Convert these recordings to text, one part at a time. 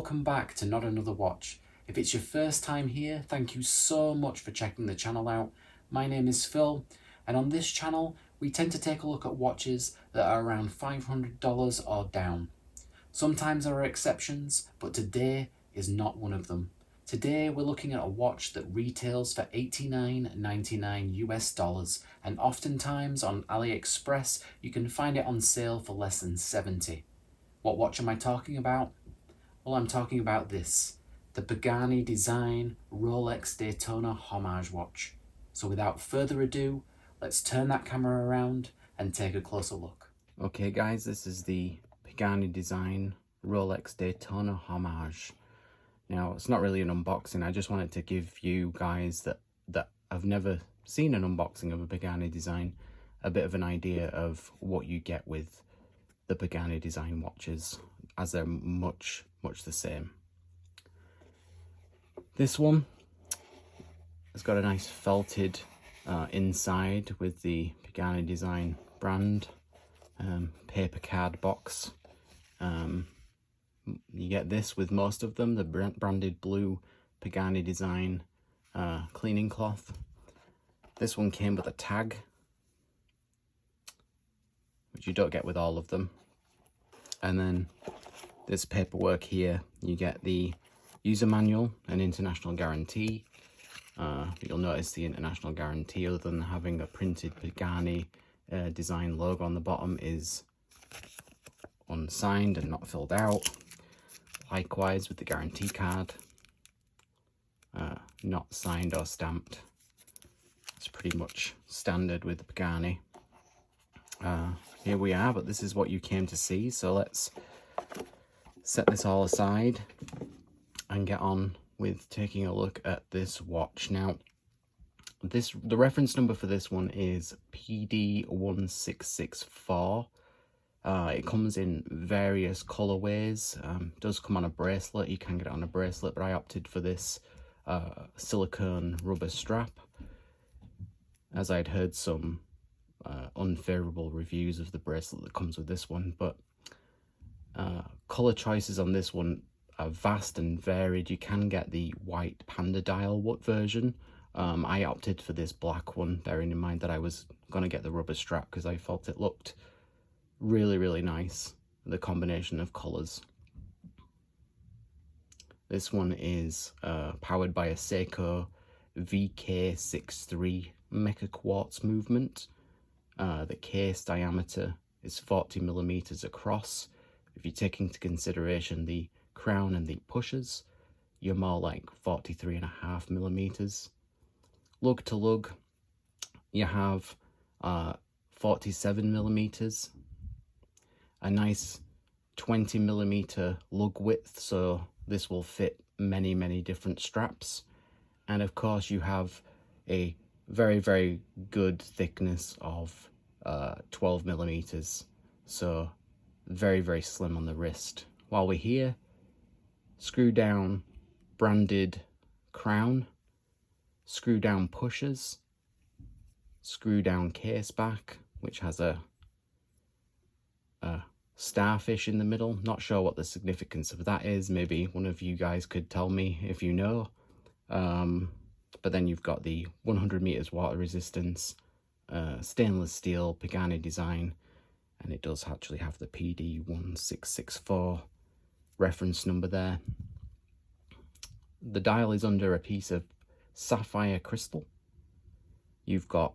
welcome back to Not Another Watch. If it's your first time here, thank you so much for checking the channel out. My name is Phil, and on this channel we tend to take a look at watches that are around $500 or down. Sometimes there are exceptions, but today is not one of them. Today we're looking at a watch that retails for $89.99 US, and oftentimes on AliExpress you can find it on sale for less than $70. What watch am I talking about? Well, I'm talking about this, the Pagani Design Rolex Daytona Homage watch. So without further ado, let's turn that camera around and take a closer look. Okay guys, this is the Pagani Design Rolex Daytona Homage. Now, it's not really an unboxing, I just wanted to give you guys that have never seen an unboxing of a Pagani Design a bit of an idea of what you get with the Pagani Design watches, as they're much the same. This one has got a nice felted inside with the Pagani Design brand, paper card box. You get this with most of them, the branded blue Pagani Design cleaning cloth. This one came with a tag, which you don't get with all of them. And then this paperwork here, you get the user manual and international guarantee. You'll notice the international guarantee, other than having a printed Pagani Design logo on the bottom, is unsigned and not filled out. Likewise with the guarantee card, not signed or stamped. It's pretty much standard with the Pagani. Here we are, but this is what you came to see, so let's set this all aside and get on with taking a look at this watch. Now, the reference number for this one is PD1664. It comes in various colorways. Does come on a bracelet. You can get it on a bracelet, but I opted for this silicone rubber strap, as I'd heard some unfavorable reviews of the bracelet that comes with this one. But color choices on this one are vast and varied. You can get the white panda dial version. I opted for this black one, bearing in mind that I was going to get the rubber strap because I felt it looked really nice, the combination of colors. This one is powered by a Seiko VK63 meca-quartz movement. The case diameter is 40 millimeters across. If you take into consideration the crown and the pushers, you're more like 43.5 millimeters. Lug-to-lug, you have 47 millimeters. A nice 20 millimeter lug width, so this will fit many different straps. And of course you have a very good thickness of 12 millimeters, so very slim on the wrist. While we're here, screw down branded crown, screw down pushers, screw down case back, which has a starfish in the middle. Not sure what the significance of that is. Maybe one of you guys could tell me if you know. But then you've got the 100 meters water resistance, stainless steel Pagani Design, and it does actually have the PD1664 reference number there. The dial is under a piece of Sapphire Crystal. You've got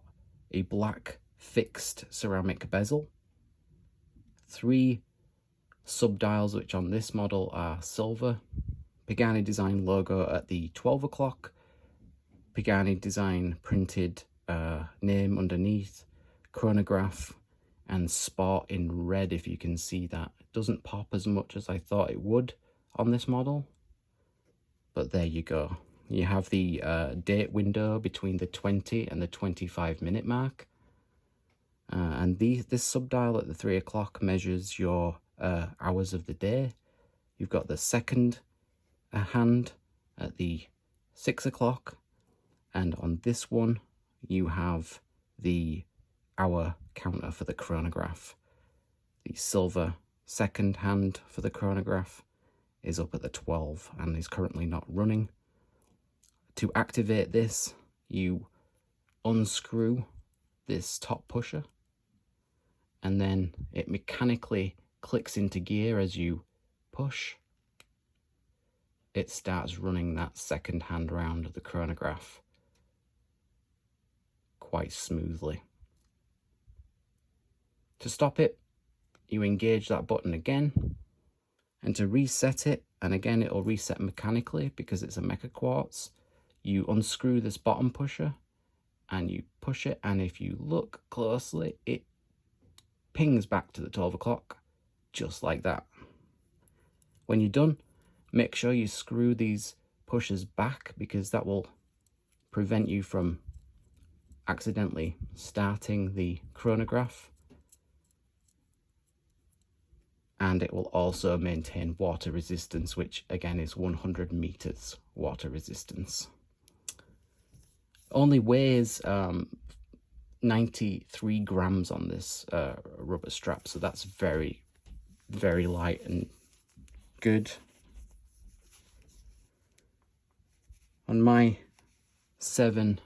a black fixed ceramic bezel, 3 sub-dials, which on this model are silver, Pagani Design logo at the 12 o'clock, Pagani Design printed name underneath, chronograph, and sport in red, if you can see that. It doesn't pop as much as I thought it would on this model, but there you go. You have the date window between the 20 and the 25 minute mark. And this sub-dial at the 3 o'clock measures your hours of the day. You've got the second hand at the 6 o'clock, and on this one you have the hour counter for the chronograph. The silver second hand for the chronograph, is up at the 12 and is currently not running. To activate this, you unscrew this top pusher, and then it mechanically clicks into gear as you push. It starts running that second hand round of the chronograph quite smoothly. To stop it, you engage that button again, and to reset it, and again it'll reset mechanically because it's a meca-quartz, you unscrew this bottom pusher and you push it, and if you look closely, it pings back to the 12 o'clock, just like that. When you're done, make sure you screw these pushers back because that will prevent you from accidentally starting the chronograph, and it will also maintain water resistance, which again is 100 meters water resistance. Only weighs 93 grams on this rubber strap, so that's very, very light and good. On my 7¼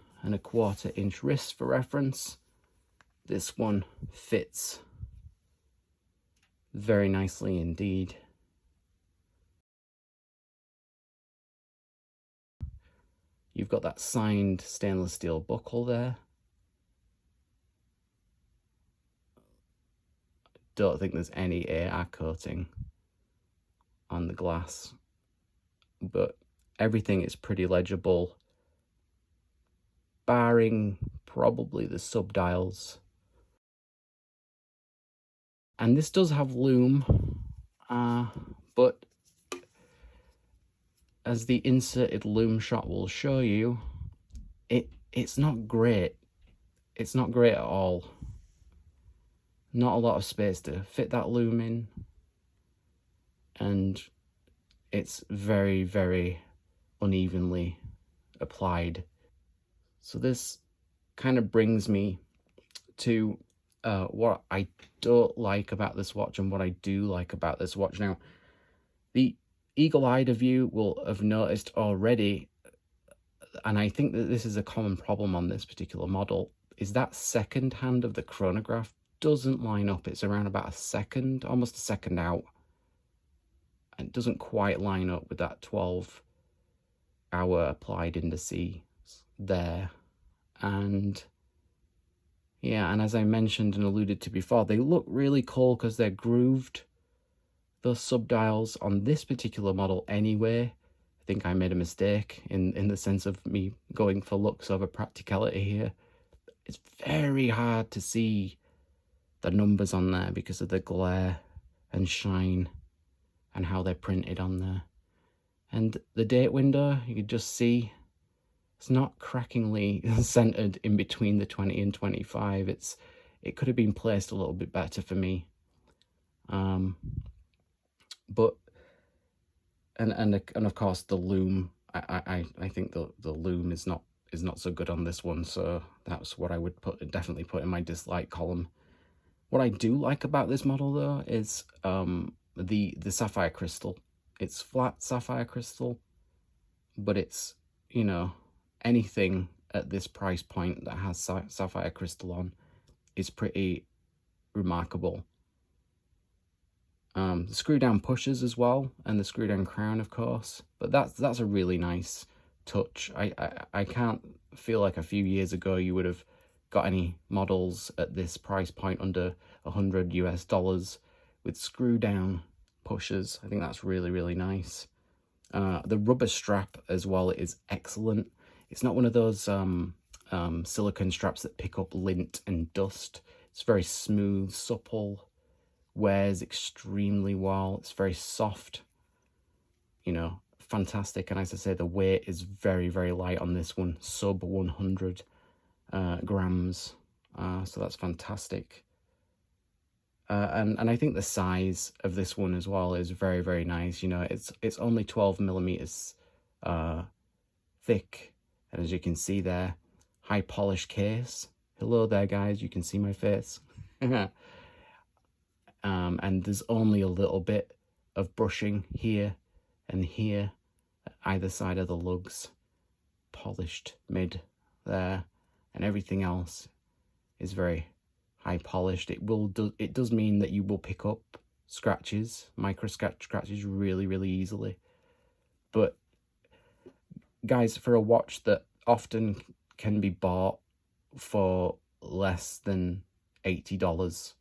inch wrist, for reference, this one fits very nicely indeed. You've got that signed stainless steel buckle there. Don't think there's any AR coating on the glass, but everything is pretty legible, barring probably the subdials. And this does have loom, but as the inserted loom shot will show you, it's not great. It's not great at all. Not a lot of space to fit that loom in, and it's very, very unevenly applied. So this kind of brings me to what I don't like about this watch and what I do like about this watch. Now, the eagle-eyed of you will have noticed already, and I think that this is a common problem on this particular model, is that second hand of the chronograph doesn't line up. It's around about a second, almost a second out, and it doesn't quite line up with that 12-hour applied indices there. And yeah, and as I mentioned and alluded to before, they look really cool because they're grooved. Those subdials on this particular model anyway, I think I made a mistake in the sense of me going for looks over practicality here. It's very hard to see the numbers on there because of the glare and shine and how they're printed on there. And the date window, you can just see it's not crackingly centered in between the 20 and 25. It could have been placed a little bit better for me. But and of course the loom, I think the loom is not so good on this one, so that's what I would definitely put in my dislike column. What I do like about this model though is the sapphire crystal. It's flat sapphire crystal, but it's, you know, anything at this price point that has sapphire crystal on is pretty remarkable. The screw down pushers as well, and the screw down crown, of course, but that's a really nice touch. I can't feel like a few years ago you would have got any models at this price point under $100 US with screw down pushers. I think that's really, really nice. The rubber strap as well is excellent. It's not one of those silicone straps that pick up lint and dust. It's very smooth, supple, wears extremely well. It's very soft, you know, fantastic. And as I say, the weight is very, very light on this one, sub 100 grams. So that's fantastic. And I think the size of this one as well is very, very nice. You know, it's only 12 millimeters thick, and as you can see there, high polished case. Hello there, guys. You can see my face. And there's only a little bit of brushing here and here either side of the lugs, polished mid there, and everything else is very high polished. It does mean that you will pick up scratches, micro scratches really easily. But guys, for a watch that often can be bought for less than $80,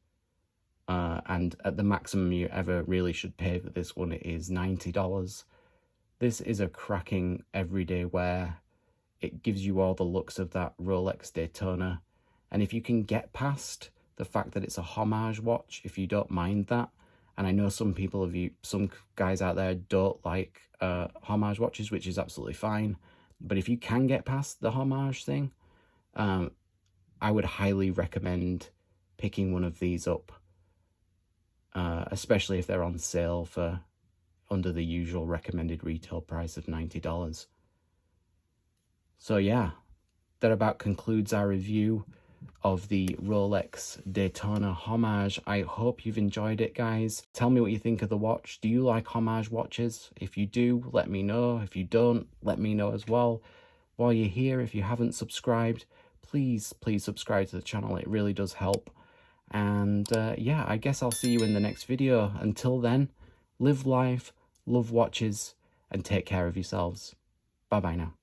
and at the maximum you ever really should pay for this one is $90. This is a cracking everyday wear. It gives you all the looks of that Rolex Daytona, and if you can get past the fact that it's a homage watch, if you don't mind that, and I know some guys out there don't like homage watches, which is absolutely fine, but if you can get past the homage thing, I would highly recommend picking one of these up, especially if they're on sale for under the usual recommended retail price of $90. So yeah, that about concludes our review of the Rolex Daytona Homage. I hope you've enjoyed it, guys. Tell me what you think of the watch. Do you like homage watches? If you do, let me know. If you don't, let me know as well. While you're here, if you haven't subscribed, please subscribe to the channel. It really does help. And yeah, I guess I'll see you in the next video. Until then, live life, love watches, and take care of yourselves. Bye bye now.